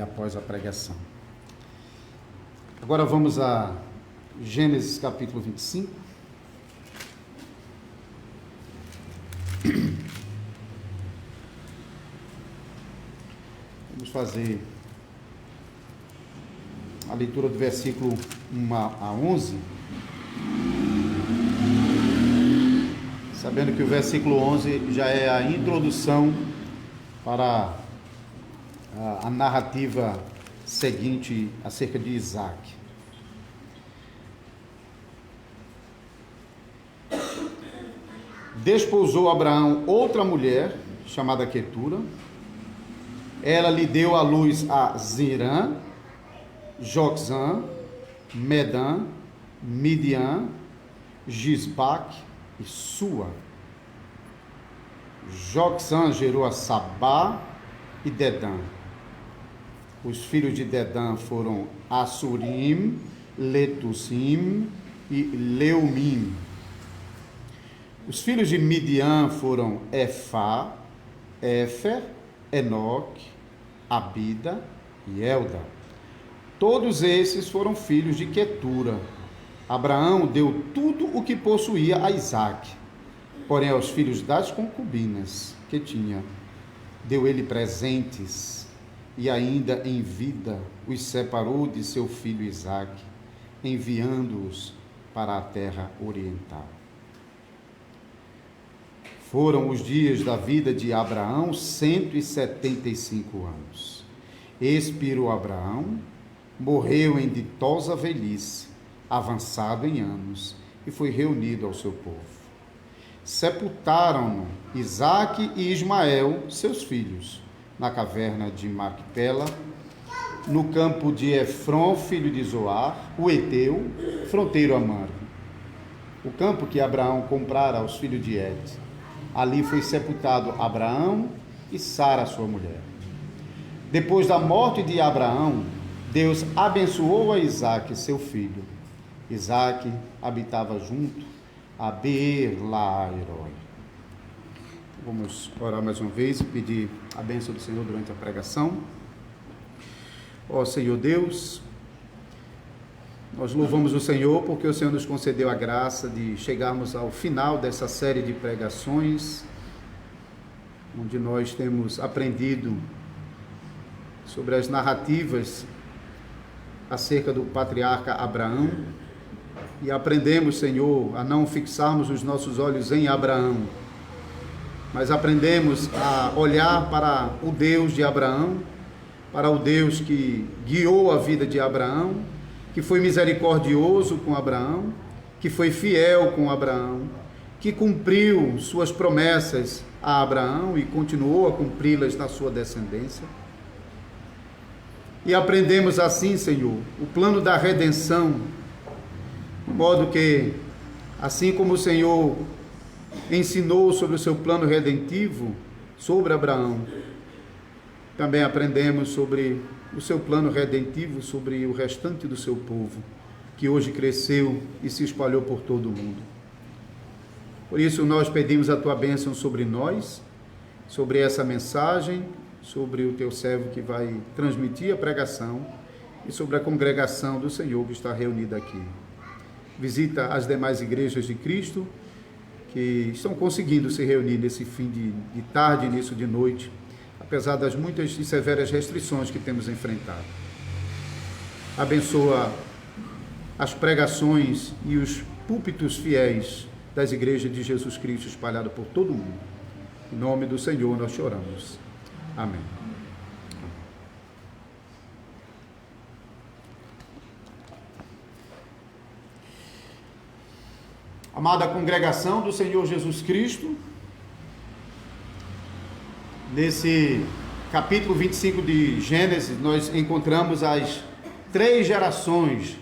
Após a pregação. Agora vamos a Gênesis capítulo 25. Vamos fazer a leitura do versículo 1 a 11. Sabendo que o versículo 11 já é a introdução para a narrativa seguinte acerca de Isaac. Desposou Abraão outra mulher, chamada Quetura. Ela lhe deu à luz a Zirã, Joxã, Medã, Midian, Gisbaque e Sua. Joxã gerou a Sabá e Dedã. Os filhos de Dedã foram Assurim, Letusim e Leumim. Os filhos de Midian foram Efá, Éfer, Enoque, Abida e Elda. Todos esses foram filhos de Quetura. Abraão deu tudo o que possuía a Isaque, porém aos filhos das concubinas que tinha, deu ele presentes, e ainda em vida os separou de seu filho Isaque, enviando-os para a terra oriental. Foram os dias da vida de Abraão 175 anos. Expirou Abraão, morreu em ditosa velhice, avançado em anos, e foi reunido ao seu povo. Sepultaram-no Isaque e Ismael, seus filhos, na caverna de Macpela, no campo de Efron, filho de Zoar, o Eteu, fronteiro a Mamre, o campo que Abraão comprara aos filhos de Et. Ali foi sepultado Abraão e Sara, sua mulher. Depois da morte de Abraão, Deus abençoou a Isaque, seu filho. Isaque habitava junto a Beer-Laai-roi. Vamos orar mais uma vez e pedir a bênção do Senhor durante a pregação. Ó Senhor Deus, nós louvamos o Senhor porque o Senhor nos concedeu a graça de chegarmos ao final dessa série de pregações, onde nós temos aprendido sobre as narrativas acerca do patriarca Abraão, e aprendemos, Senhor, a não fixarmos os nossos olhos em Abraão, mas aprendemos a olhar para o Deus de Abraão, para o Deus que guiou a vida de Abraão, que foi misericordioso com Abraão, que foi fiel com Abraão, que cumpriu suas promessas a Abraão e continuou a cumpri-las na sua descendência. E aprendemos assim, Senhor, o plano da redenção, de modo que, assim como o Senhor ensinou sobre o seu plano redentivo sobre Abraão, também aprendemos sobre o seu plano redentivo sobre o restante do seu povo, que hoje cresceu e se espalhou por todo o mundo. Por isso nós pedimos a tua bênção sobre nós, sobre essa mensagem, sobre o teu servo que vai transmitir a pregação e sobre a congregação do Senhor que está reunida aqui. Visita as demais igrejas de Cristo que estão conseguindo se reunir nesse fim de tarde, início de noite, apesar das muitas e severas restrições que temos enfrentado. Abençoa as pregações e os púlpitos fiéis das igrejas de Jesus Cristo espalhadas por todo o mundo. Em nome do Senhor nós choramos. Amém. Amada congregação do Senhor Jesus Cristo, nesse capítulo 25 de Gênesis, nós encontramos as 3 gerações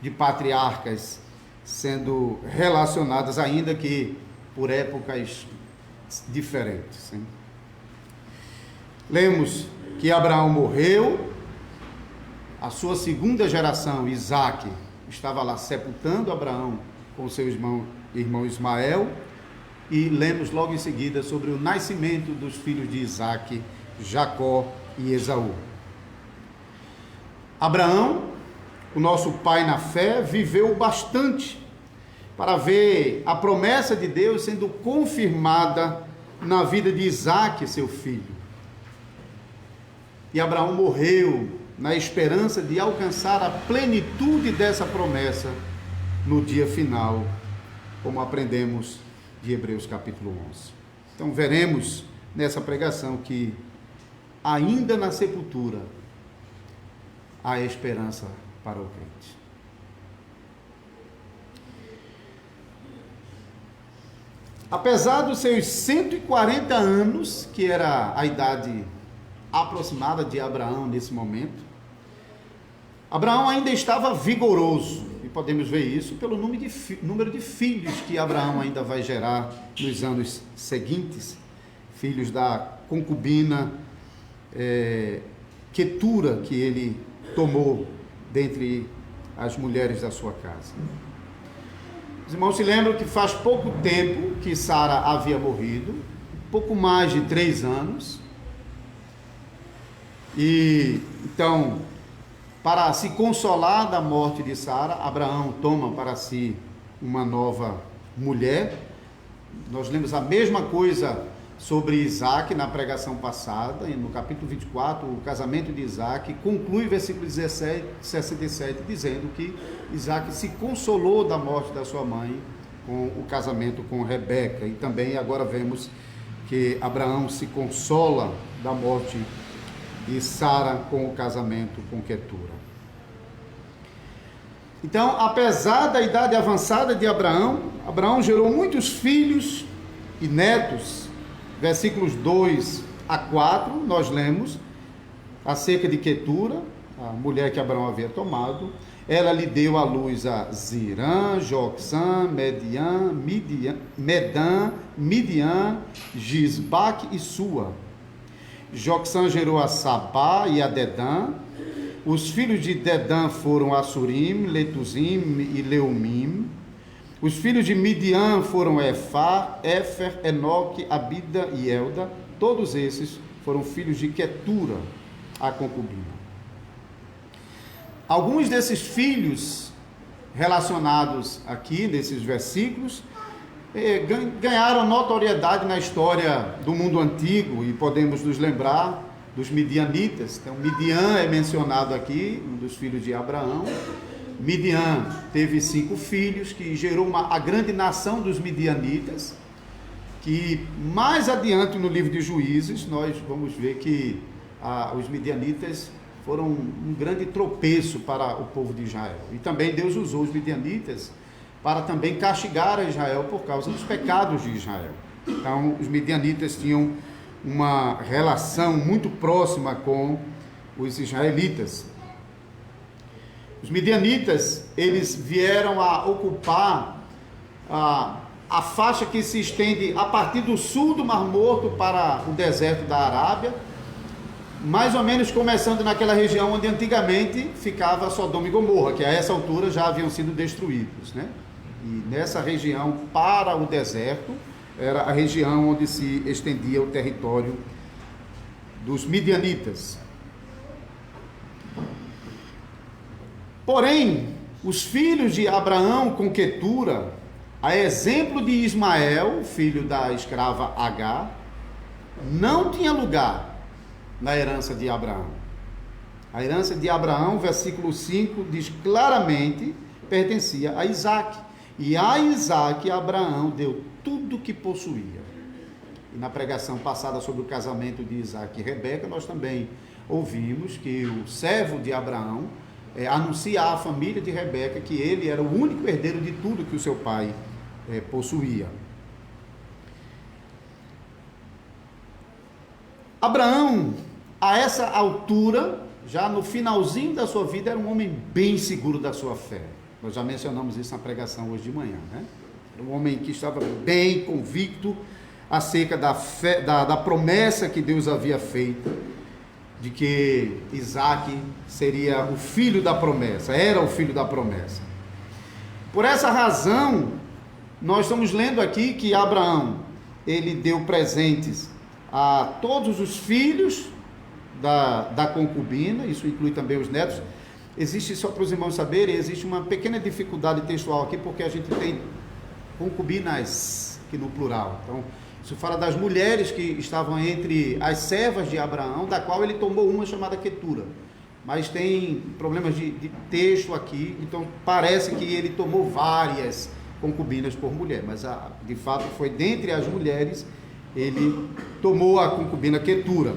de patriarcas sendo relacionadas, ainda que por épocas diferentes. Lemos que Abraão morreu, a sua segunda geração, Isaque, estava lá sepultando Abraão com seu irmão Ismael, e lemos logo em seguida sobre o nascimento dos filhos de Isaque, Jacó e Esaú. Abraão, o nosso pai na fé, viveu bastante para ver a promessa de Deus sendo confirmada na vida de Isaque, seu filho. E Abraão morreu na esperança de alcançar a plenitude dessa promessa no dia final, como aprendemos de Hebreus capítulo 11. Então veremos nessa pregação que ainda na sepultura há esperança para o crente. Apesar dos seus 140 anos, que era a idade aproximada de Abraão nesse momento, Abraão ainda estava vigoroso, e podemos ver isso pelo número de filhos que Abraão ainda vai gerar nos anos seguintes, filhos da concubina Quetura, que ele tomou dentre as mulheres da sua casa. Os irmãos se lembram que faz pouco tempo que Sara havia morrido, pouco mais de 3 anos, e então, para se consolar da morte de Sara, Abraão toma para si uma nova mulher. Nós lemos a mesma coisa sobre Isaque na pregação passada, e no capítulo 24, o casamento de Isaque conclui versículo 67, dizendo que Isaque se consolou da morte da sua mãe com o casamento com Rebeca, e também agora vemos que Abraão se consola da morte de Sara com o casamento com Quetura. Então, apesar da idade avançada de Abraão, Abraão gerou muitos filhos e netos. Versículos 2 a 4, nós lemos acerca de Quetura, a mulher que Abraão havia tomado. Ela lhe deu à luz a Zirã, Joxã, Medã, Midian, Gisbaque e Sua. Joxã gerou a Sabá e a Dedã. Os filhos de Dedã foram Assurim, Letuzim e Leumim. Os filhos de Midian foram Efá, Éfer, Enoque, Abida e Elda. Todos esses foram filhos de Quetura, a concubina. Alguns desses filhos relacionados aqui nesses versículos ganharam notoriedade na história do mundo antigo, e podemos nos lembrar dos midianitas. Então, Midian é mencionado aqui, um dos filhos de Abraão. Midian teve 5 filhos, que gerou a grande nação dos midianitas, que mais adiante no livro de Juízes nós vamos ver que os midianitas foram um grande tropeço para o povo de Israel. E também Deus usou os midianitas para também castigar a Israel por causa dos pecados de Israel. Então, os midianitas tinham uma relação muito próxima com os israelitas. Os midianitas, eles vieram a ocupar a faixa que se estende a partir do sul do Mar Morto para o deserto da Arábia, mais ou menos começando naquela região onde antigamente ficava Sodoma e Gomorra, que a essa altura já haviam sido destruídos, né? E nessa região para o deserto era a região onde se estendia o território dos midianitas. Porém, os filhos de Abraão com Quetura, a exemplo de Ismael, filho da escrava Agar, não tinha lugar na herança de Abraão. A herança de Abraão, versículo 5, diz claramente, pertencia a Isaque. E a Isaque, Abraão deu tudo o que possuía. E na pregação passada sobre o casamento de Isaque e Rebeca, nós também ouvimos que o servo de Abraão anuncia à família de Rebeca que ele era o único herdeiro de tudo que o seu pai possuía. Abraão, a essa altura, já no finalzinho da sua vida, era um homem bem seguro da sua fé. Nós já mencionamos isso na pregação hoje de manhã, né? Era um homem que estava bem convicto acerca da fé, da promessa que Deus havia feito, de que Isaac seria o filho da promessa, era o filho da promessa. Por essa razão, nós estamos lendo aqui que Abraão, ele deu presentes a todos os filhos da concubina, isso inclui também os netos. Existe, só para os irmãos saberem, existe uma pequena dificuldade textual aqui, porque a gente tem concubinas, que no plural. Então, isso fala das mulheres que estavam entre as servas de Abraão, da qual ele tomou uma chamada Quetura. Mas tem problemas de texto aqui, então parece que ele tomou várias concubinas por mulher, mas de fato foi dentre as mulheres, ele tomou a concubina Quetura.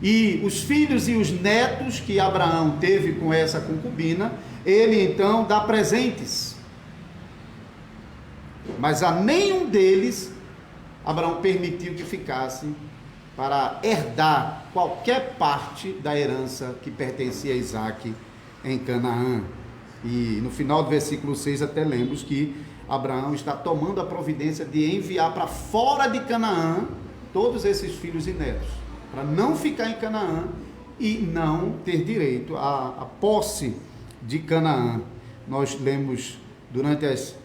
E os filhos e os netos que Abraão teve com essa concubina, ele então dá presentes. Mas a nenhum deles Abraão permitiu que ficasse para herdar qualquer parte da herança que pertencia a Isaac em Canaã. E no final do versículo 6 até lemos que Abraão está tomando a providência de enviar para fora de Canaã todos esses filhos e netos, para não ficar em Canaã e não ter direito à posse de Canaã. Nós lemos durante as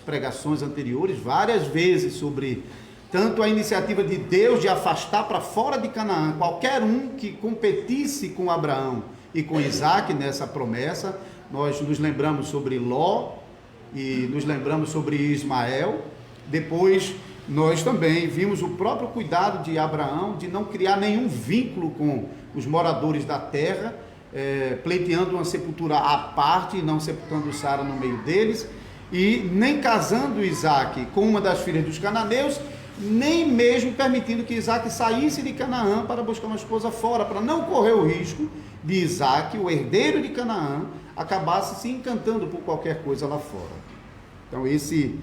pregações anteriores várias vezes sobre tanto a iniciativa de Deus de afastar para fora de Canaã qualquer um que competisse com Abraão e com Isaac nessa promessa. Nós nos lembramos sobre Ló e nos lembramos sobre Ismael. Depois nós também vimos o próprio cuidado de Abraão de não criar nenhum vínculo com os moradores da terra, pleiteando uma sepultura à parte e não sepultando Sara no meio deles, e nem casando Isaac com uma das filhas dos cananeus, nem mesmo permitindo que Isaac saísse de Canaã para buscar uma esposa fora, para não correr o risco de Isaac, o herdeiro de Canaã, acabasse se encantando por qualquer coisa lá fora. Então esse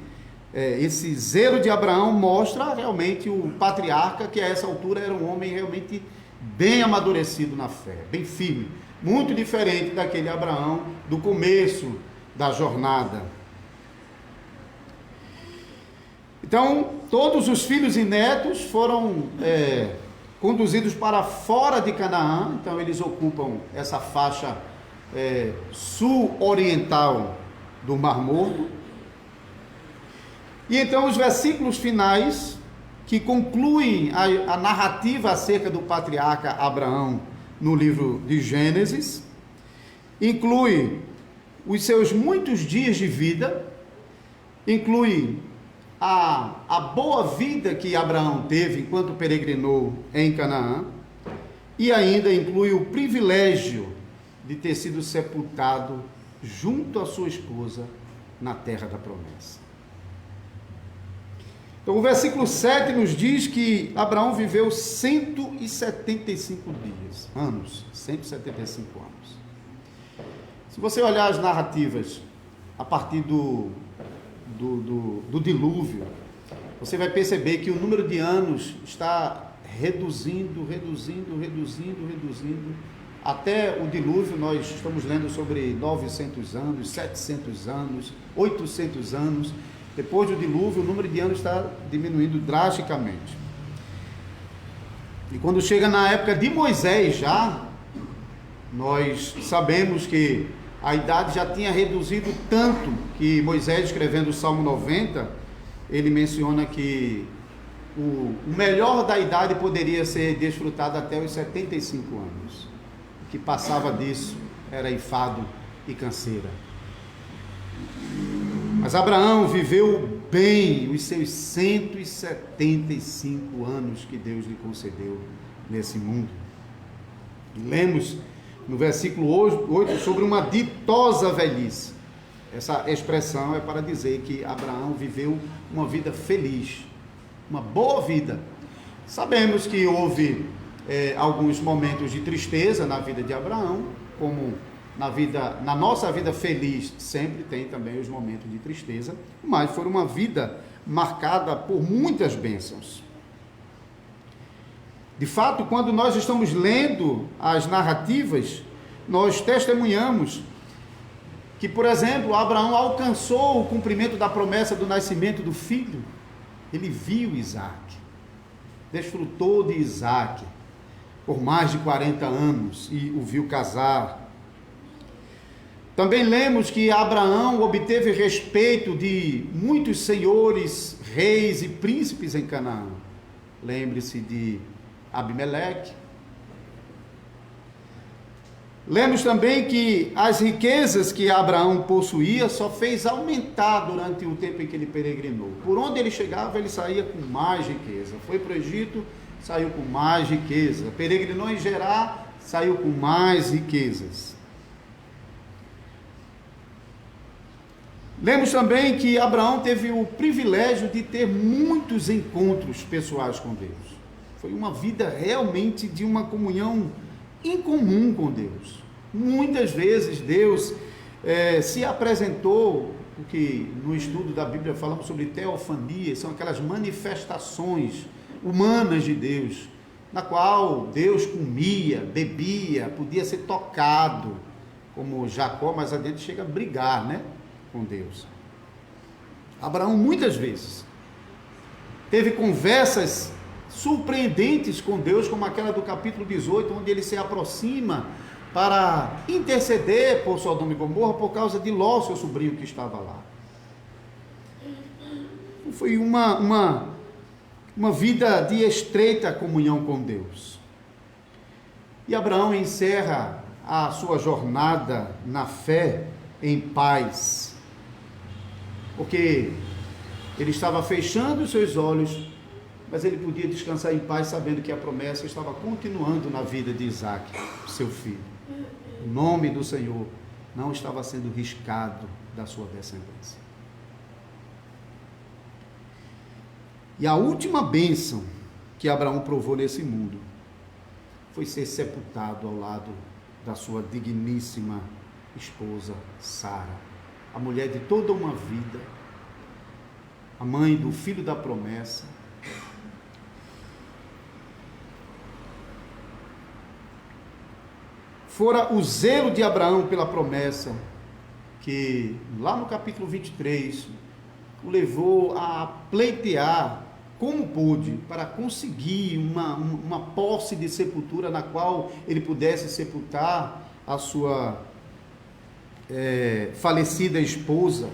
zelo de Abraão mostra realmente o patriarca, que a essa altura era um homem realmente bem amadurecido na fé, bem firme, muito diferente daquele Abraão do começo da jornada. Então, todos os filhos e netos foram conduzidos para fora de Canaã. Então, eles ocupam essa faixa sul-oriental do Mar Morto. E então, os versículos finais, que concluem a narrativa acerca do patriarca Abraão no livro de Gênesis, inclui os seus muitos dias de vida, inclui a boa vida que Abraão teve enquanto peregrinou em Canaã, e ainda inclui o privilégio de ter sido sepultado junto à sua esposa na terra da promessa. Então o versículo 7 nos diz que Abraão viveu 175 anos. 175 anos. Se você olhar as narrativas a partir do dilúvio, você vai perceber que o número de anos está reduzindo, até o dilúvio. Nós estamos lendo sobre 900 anos, 700 anos, 800 anos. Depois do dilúvio, o número de anos está diminuindo drasticamente. E quando chega na época de Moisés nós sabemos que a idade já tinha reduzido tanto que Moisés, escrevendo o Salmo 90, ele menciona que o melhor da idade poderia ser desfrutado até os 75 anos. O que passava disso era enfado e canseira. Mas Abraão viveu bem os seus 175 anos que Deus lhe concedeu nesse mundo. E lemos no versículo 8 sobre uma ditosa velhice. Essa expressão é para dizer que Abraão viveu uma vida feliz, uma boa vida. Sabemos que houve alguns momentos de tristeza na vida de Abraão, como na nossa vida feliz sempre tem também os momentos de tristeza, mas foi uma vida marcada por muitas bênçãos. De fato, quando nós estamos lendo as narrativas, nós testemunhamos que, por exemplo, Abraão alcançou o cumprimento da promessa do nascimento do filho. Ele viu Isaac, desfrutou de Isaac, por mais de 40 anos e o viu casar. Também lemos que Abraão obteve respeito de muitos senhores, reis e príncipes em Canaã. Lembre-se de Abimeleque. Lemos também que as riquezas que Abraão possuía só fez aumentar durante o tempo em que ele peregrinou. Por onde ele chegava, ele saía com mais riqueza. Foi para o Egito, saiu com mais riqueza. Peregrinou em Gerar, saiu com mais riquezas. Lemos também que Abraão teve o privilégio de ter muitos encontros pessoais com Deus. Foi uma vida realmente de uma comunhão incomum com Deus. Muitas vezes Deus se apresentou, porque no estudo da Bíblia falamos sobre teofania, são aquelas manifestações humanas de Deus, na qual Deus comia, bebia, podia ser tocado, como Jacó mais adiante chega a brigar, né, com Deus. Abraão muitas vezes teve conversas surpreendentes com Deus, como aquela do capítulo 18, onde ele se aproxima para interceder por Sodoma e Gomorra por causa de Ló, seu sobrinho que estava lá. Foi uma vida de estreita comunhão com Deus. E Abraão encerra a sua jornada na fé em paz, porque ele estava fechando os seus olhos, mas ele podia descansar em paz, sabendo que a promessa estava continuando na vida de Isaac, seu filho. O nome do Senhor não estava sendo riscado da sua descendência. E a última bênção que Abraão provou nesse mundo foi ser sepultado ao lado da sua digníssima esposa Sara, a mulher de toda uma vida, a mãe do filho da promessa. Fora o zelo de Abraão pela promessa, que lá no capítulo 23, o levou a pleitear como pôde, para conseguir uma posse de sepultura na qual ele pudesse sepultar a sua falecida esposa.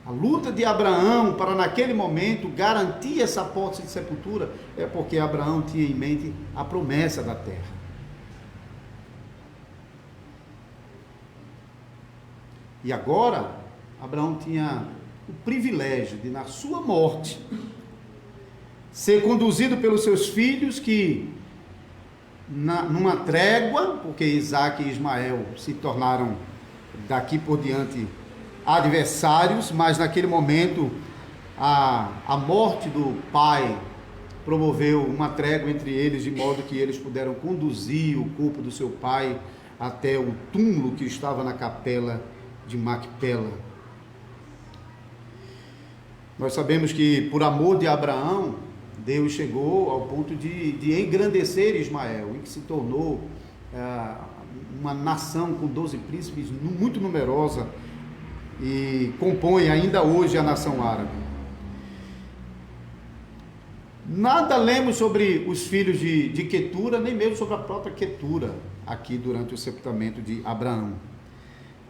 A luta de Abraão para naquele momento garantir essa posse de sepultura é porque Abraão tinha em mente a promessa da terra. E agora, Abraão tinha o privilégio de, na sua morte, ser conduzido pelos seus filhos que, numa trégua, porque Isaac e Ismael se tornaram daqui por diante adversários, mas naquele momento a morte do pai promoveu uma trégua entre eles, de modo que eles puderam conduzir o corpo do seu pai até o túmulo que estava na capela de Macpela. Nós sabemos que por amor de Abraão, Deus chegou ao ponto de engrandecer Ismael, em que se tornou uma nação com 12 príncipes muito numerosa e compõe ainda hoje a nação árabe. Nada lemos sobre os filhos de Quetura, nem mesmo sobre a própria Quetura, aqui durante o sepultamento de Abraão.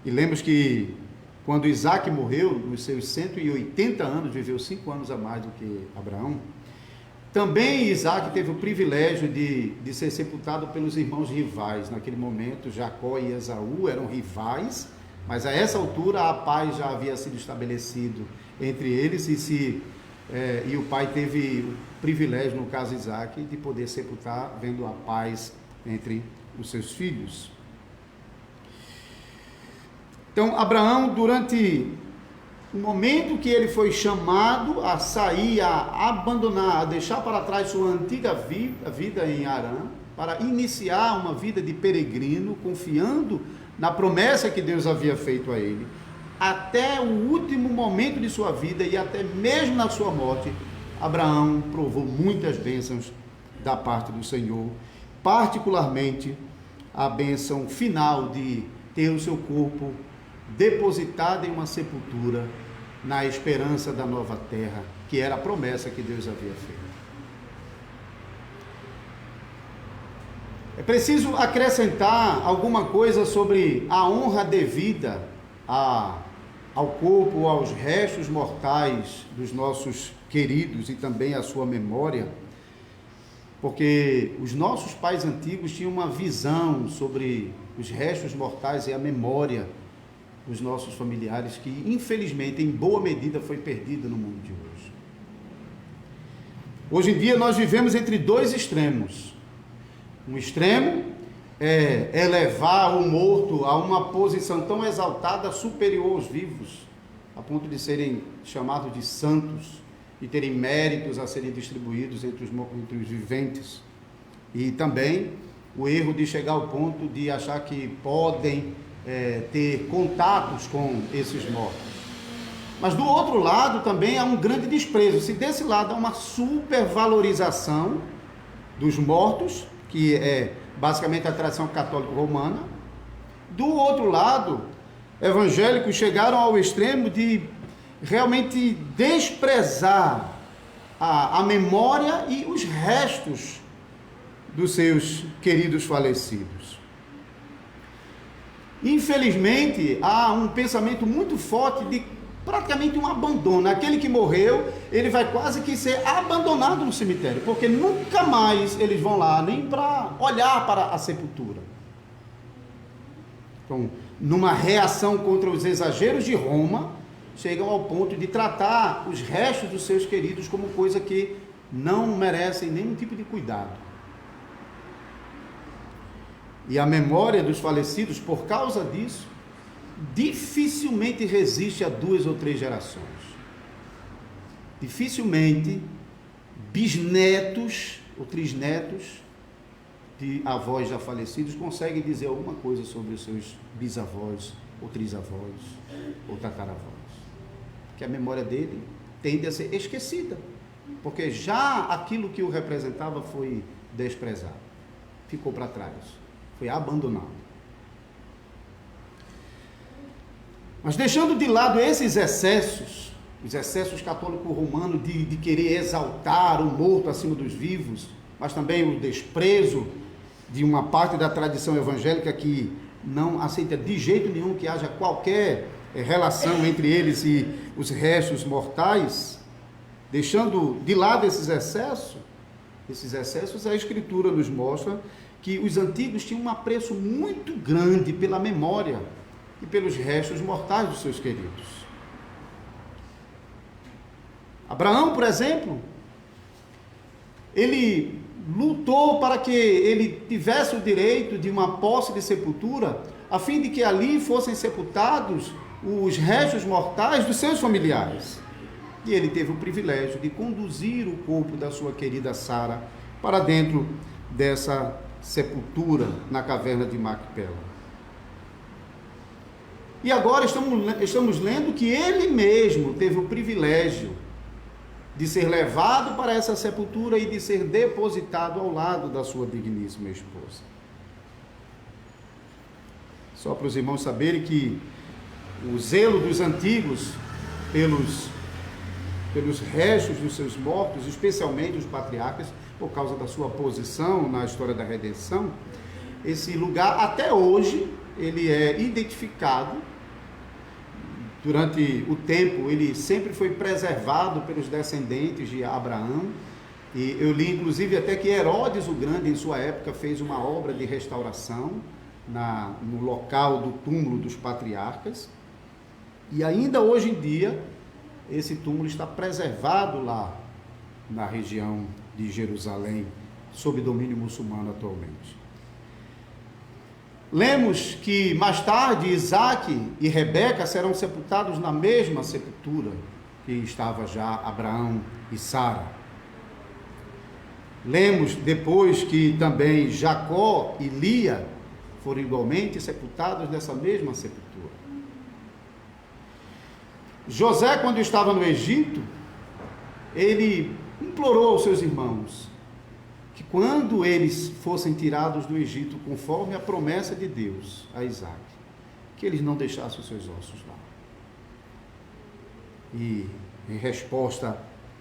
E lemos que quando Isaac morreu, nos seus 180 anos, viveu 5 anos a mais do que Abraão, também Isaac teve o privilégio de ser sepultado pelos irmãos rivais. Naquele momento, Jacó e Esaú eram rivais, mas a essa altura a paz já havia sido estabelecido entre eles e o pai teve o privilégio, no caso Isaac, de poder sepultar, vendo a paz entre os seus filhos. Então, Abraão, durante o momento que ele foi chamado a sair, a abandonar, a deixar para trás sua antiga vida em Harã, para iniciar uma vida de peregrino, confiando na promessa que Deus havia feito a ele, até o último momento de sua vida e até mesmo na sua morte, Abraão provou muitas bênçãos da parte do Senhor, particularmente a bênção final de ter o seu corpo depositado em uma sepultura na esperança da nova terra, que era a promessa que Deus havia feito. preciso acrescentar alguma coisa sobre a honra devida ao corpo, aos restos mortais dos nossos queridos e também à sua memória, porque os nossos pais antigos tinham uma visão sobre os restos mortais e a memória dos nossos familiares que, infelizmente, em boa medida foi perdida no mundo de hoje. Hoje em dia nós vivemos entre dois extremos. Um extremo é elevar o morto a uma posição tão exaltada, superior aos vivos, a ponto de serem chamados de santos e terem méritos a serem distribuídos entre os viventes. E também o erro de chegar ao ponto de achar que podem ter contatos com esses mortos. Mas do outro lado também há um grande desprezo. Se desse lado há uma supervalorização dos mortos, que é basicamente a tradição católica romana, do outro lado, evangélicos chegaram ao extremo de realmente desprezar a memória e os restos dos seus queridos falecidos. Infelizmente, há um pensamento muito forte de praticamente um abandono. Aquele que morreu, ele vai quase que ser abandonado no cemitério, porque nunca mais eles vão lá, nem para olhar para a sepultura. Então, numa reação contra os exageros de Roma, chegam ao ponto de tratar os restos dos seus queridos como coisa que não merecem nenhum tipo de cuidado. E a memória dos falecidos, por causa disso, dificilmente resiste a 2 ou 3 gerações. Dificilmente bisnetos ou trisnetos de avós já falecidos conseguem dizer alguma coisa sobre os seus bisavós ou trisavós ou tataravós. Porque a memória dele tende a ser esquecida, porque já aquilo que o representava foi desprezado, ficou para trás, foi abandonado. Mas deixando de lado esses excessos, os excessos católico-romanos de querer exaltar o morto acima dos vivos, mas também o desprezo de uma parte da tradição evangélica que não aceita de jeito nenhum que haja qualquer relação entre eles e os restos mortais, deixando de lado esses excessos, a Escritura nos mostra que os antigos tinham um apreço muito grande pela memória e pelos restos mortais dos seus queridos. Abraão, por exemplo, ele lutou para que ele tivesse o direito de uma posse de sepultura, a fim de que ali fossem sepultados os restos mortais dos seus familiares. E ele teve o privilégio de conduzir o corpo da sua querida Sara para dentro dessa sepultura na caverna de Macpela. E agora estamos lendo que ele mesmo teve o privilégio de ser levado para essa sepultura e de ser depositado ao lado da sua digníssima esposa. Só para os irmãos saberem que o zelo dos antigos pelos restos dos seus mortos, especialmente os patriarcas, por causa da sua posição na história da redenção, esse lugar até hoje ele é identificado. Durante o tempo, ele sempre foi preservado pelos descendentes de Abraão. E eu li, inclusive, até que Herodes o Grande, em sua época, fez uma obra de restauração no local do túmulo dos patriarcas. E ainda hoje em dia, esse túmulo está preservado lá na região de Jerusalém, sob domínio muçulmano atualmente. Lemos que mais tarde Isaac e Rebeca serão sepultados na mesma sepultura que estava já Abraão e Sara. Lemos depois que também Jacó e Lia foram igualmente sepultados nessa mesma sepultura. José, quando estava no Egito, ele implorou aos seus irmãos que quando eles fossem tirados do Egito, conforme a promessa de Deus a Isaac, que eles não deixassem os seus ossos lá. E em resposta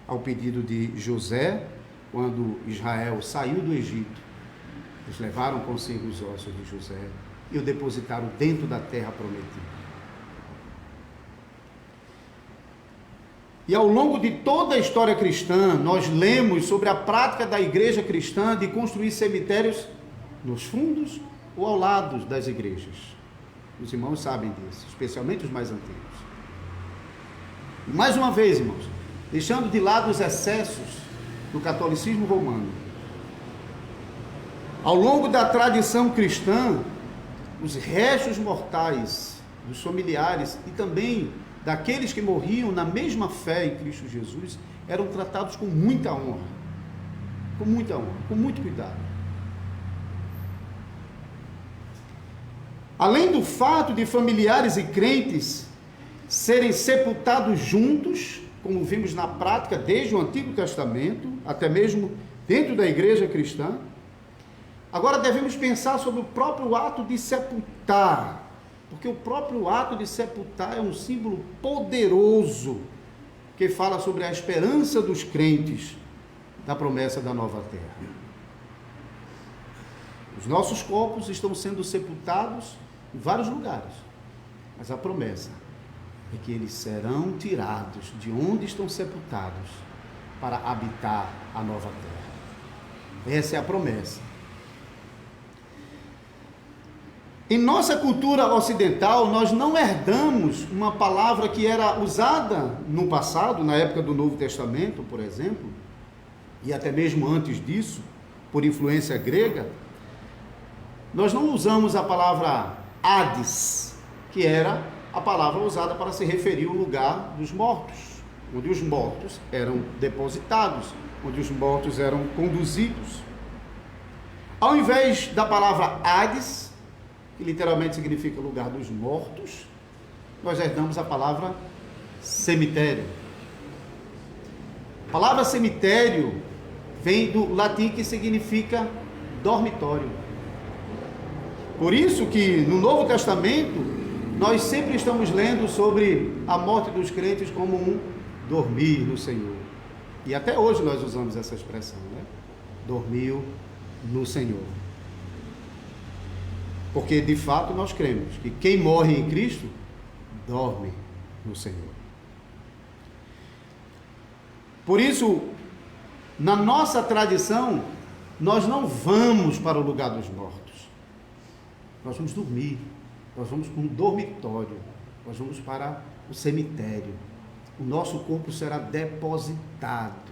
ao pedido de José, quando Israel saiu do Egito, Eles levaram consigo os ossos de José e o depositaram dentro da terra prometida. E ao longo de toda a história cristã, nós lemos sobre a prática da igreja cristã de construir cemitérios nos fundos ou ao lado das igrejas. Os irmãos sabem disso, especialmente os mais antigos. E mais uma vez, irmãos, deixando de lado os excessos do catolicismo romano, ao longo da tradição cristã, os restos mortais dos familiares e também daqueles que morriam na mesma fé em Cristo Jesus eram tratados com muita honra, com muito cuidado. Além do fato de familiares e crentes serem sepultados juntos, como vimos na prática desde o Antigo Testamento, até mesmo dentro da igreja cristã, agora devemos pensar sobre o próprio ato de sepultar, porque o próprio ato de sepultar é um símbolo poderoso que fala sobre a esperança dos crentes da promessa da nova terra. Os nossos corpos estão sendo sepultados em vários lugares, mas a promessa é que eles serão tirados de onde estão sepultados para habitar a nova terra. Essa é a promessa. Em nossa cultura ocidental, nós não herdamos uma palavra que era usada no passado, na época do Novo Testamento, por exemplo, e até mesmo antes disso, por influência grega. Nós não usamos a palavra Hades, que era a palavra usada para se referir ao lugar dos mortos, onde os mortos eram depositados, onde os mortos eram conduzidos. Ao invés da palavra Hades, que literalmente significa lugar dos mortos, nós herdamos a palavra cemitério. A palavra cemitério vem do latim que significa dormitório. Por isso que no Novo Testamento nós sempre estamos lendo sobre a morte dos crentes como um dormir no Senhor. E até hoje nós usamos essa expressão, né? Dormiu no Senhor. Porque de fato nós cremos que quem morre em Cristo dorme no Senhor. Por isso, na nossa tradição, nós não vamos para o lugar dos mortos. Nós vamos dormir, nós vamos para um dormitório, nós vamos para o cemitério. O nosso corpo será depositado,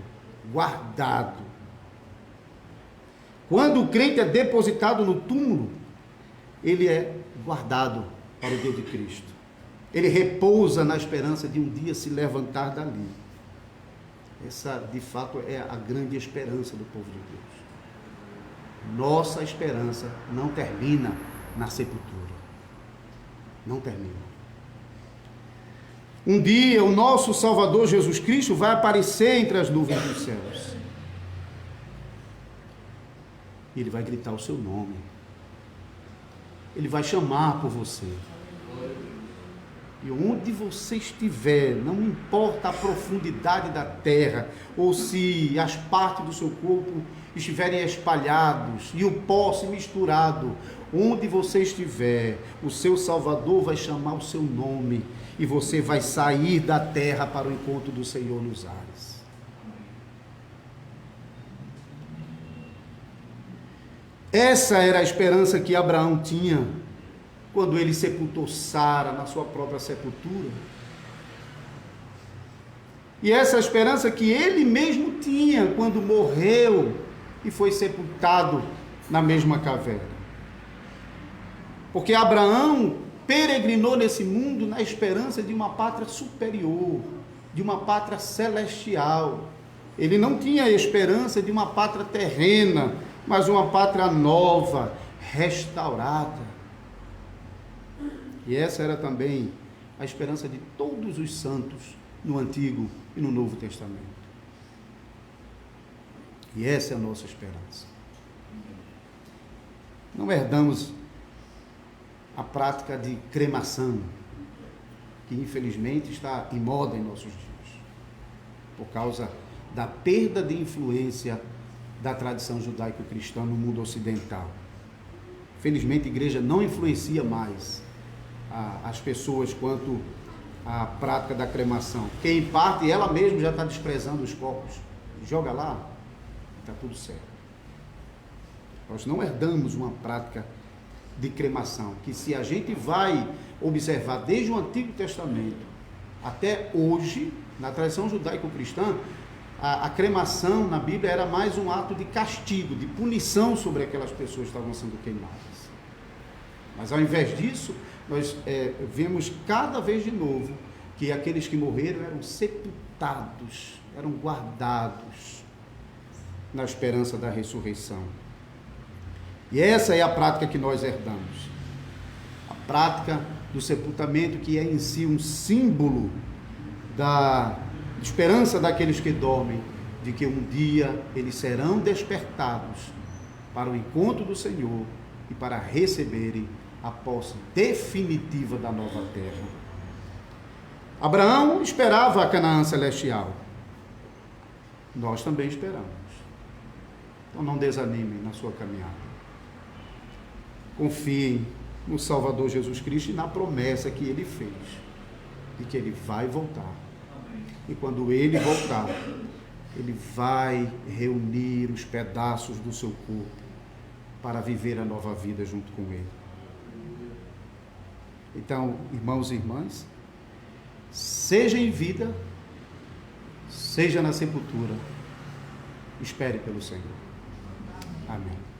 guardado. Quando o crente é depositado no túmulo, ele é guardado para o dia de Cristo. Ele repousa na esperança de um dia se levantar dali. Essa, de fato, é a grande esperança do povo de Deus. Nossa esperança não termina na sepultura. Não termina. Um dia, o nosso Salvador Jesus Cristo vai aparecer entre as nuvens dos céus. E ele vai gritar o seu nome. Ele vai chamar por você. E onde você estiver, não importa a profundidade da terra, ou se as partes do seu corpo estiverem espalhados e o pó se misturado, onde você estiver, o seu Salvador vai chamar o seu nome e você vai sair da terra para o encontro do Senhor nos ares. Essa era a esperança que Abraão tinha quando ele sepultou Sara na sua própria sepultura. E essa esperança que ele mesmo tinha quando morreu e foi sepultado na mesma caverna. Porque Abraão peregrinou nesse mundo na esperança de uma pátria superior, de uma pátria celestial. Ele não tinha a esperança de uma pátria terrena, mas uma pátria nova, restaurada. E essa era também a esperança de todos os santos no Antigo e no Novo Testamento. E essa é a nossa esperança. Não herdamos a prática de cremação, que infelizmente está em moda em nossos dias, por causa da perda de influência da tradição judaico-cristã no mundo ocidental. Felizmente, a igreja não influencia mais as pessoas quanto à prática da cremação, porque em parte ela mesma já está desprezando os corpos. Joga lá, está tudo certo. Nós não herdamos uma prática de cremação, que se a gente vai observar desde o Antigo Testamento até hoje, na tradição judaico-cristã, a cremação na Bíblia era mais um ato de castigo, de punição sobre aquelas pessoas que estavam sendo queimadas. Mas ao invés disso, nós vemos cada vez de novo que aqueles que morreram eram sepultados, eram guardados na esperança da ressurreição. E essa é a prática que nós herdamos. A prática do sepultamento, que é em si um símbolo da esperança daqueles que dormem, de que um dia eles serão despertados para o encontro do Senhor e para receberem a posse definitiva da nova terra. Abraão esperava a Canaã celestial. Nós também esperamos. Então não desanimem na sua caminhada. Confiem no Salvador Jesus Cristo e na promessa que Ele fez, de que Ele vai voltar. E quando Ele voltar, Ele vai reunir os pedaços do seu corpo para viver a nova vida junto com Ele. Então, irmãos e irmãs, seja em vida, seja na sepultura, espere pelo Senhor. Amém.